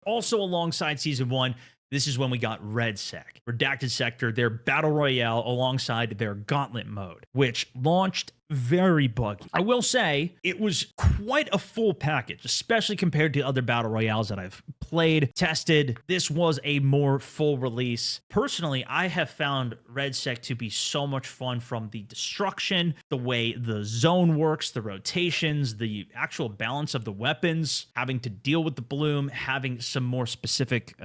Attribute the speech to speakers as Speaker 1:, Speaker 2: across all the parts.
Speaker 1: also alongside Season 1, this is when we got RedSec, Redacted Sector, their Battle Royale alongside their Gauntlet mode, which launched very buggy. I will say it was quite a full package, especially compared to other Battle Royales that I've played, tested. This was a more full release. Personally, I have found RedSec to be so much fun, from the destruction, the way the zone works, the rotations, the actual balance of the weapons, having to deal with the bloom, having some more specific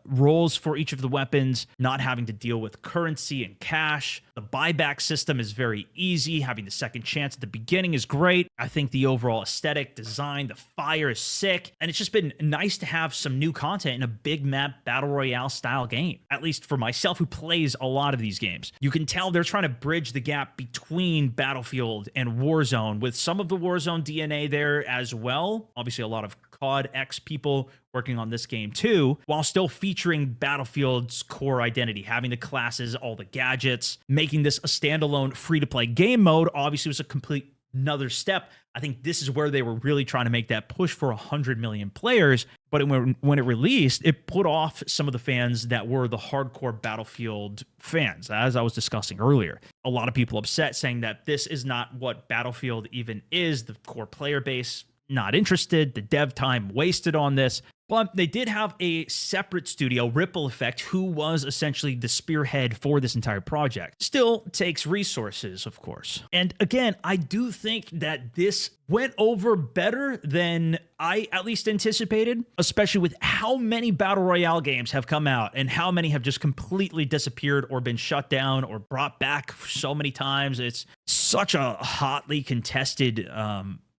Speaker 1: roles for each of the weapons, not having to deal with currency and cash. The buyback system is very easy. Having the second chance at the beginning is great. I think the overall aesthetic design, the fire is sick, and it's just been nice to have some new content in a big map Battle Royale style game, at least for myself who plays a lot of these games. You can tell they're trying to bridge the gap between Battlefield and Warzone, with some of the Warzone DNA there as well. Obviously, a lot of COD X people working on this game too, while still featuring Battlefield's core identity, having the classes, all the gadgets, making this a standalone free-to-play game mode. Obviously, was a complete another step. I think this is where they were really trying to make that push for 100 million players. But when it released, it put off some of the fans that were the hardcore Battlefield fans, as I was discussing earlier. A lot of people upset, saying that this is not what Battlefield even is. The core player base not interested, the dev time wasted on this. But they did have a separate studio, Ripple Effect, who was essentially the spearhead for this entire project. Still takes resources, of course. And again, I do think that this went over better than I at least anticipated, especially with how many Battle Royale games have come out and how many have just completely disappeared or been shut down or brought back so many times. It's such a hotly contested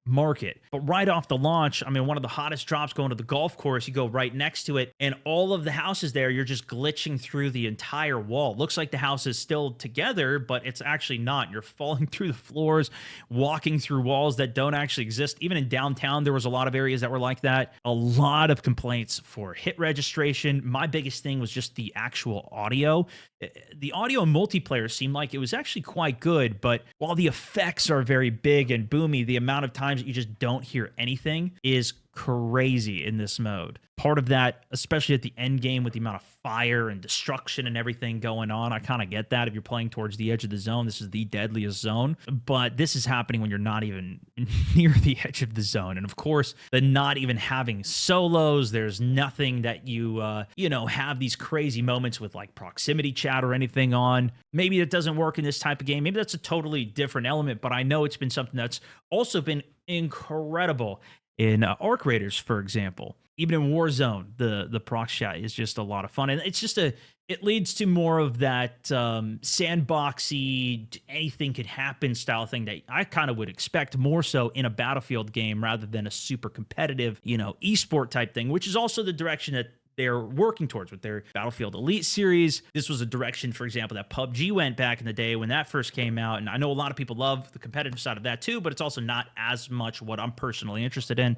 Speaker 1: market. But right off the launch, I mean, one of the hottest drops, going to the golf course, you go right next to it, and all of the houses there, you're just glitching through the entire wall. Looks like the house is still together, but it's actually not. You're falling through the floors, walking through walls that don't actually exist. Even in downtown, there was a lot of areas that were like that. A lot of complaints for hit registration. My biggest thing was just the actual audio. The audio in multiplayer seemed like it was actually quite good, but while the effects are very big and boomy, the amount of times that you just don't hear anything is crazy in this mode. Part of that, especially at the end game with the amount of fire and destruction and everything going on, I kind of get that. If you're playing towards the edge of the zone, this is the deadliest zone. But this is happening when you're not even near the edge of the zone. And of course, the not even having solos, there's nothing that you have these crazy moments with like proximity chat or anything on. Maybe that doesn't work in this type of game. Maybe that's a totally different element, but I know it's been something that's also been incredible in Arc Raiders, for example. Even in Warzone, the prox chat is just a lot of fun. And it's just it leads to more of that sandboxy, anything could happen style thing that I kind of would expect more so in a Battlefield game rather than a super competitive, esport type thing, which is also the direction that they're working towards with their Battlefield Elite series. This was a direction, for example, that PUBG went back in the day when that first came out. And I know a lot of people love the competitive side of that too, but it's also not as much what I'm personally interested in.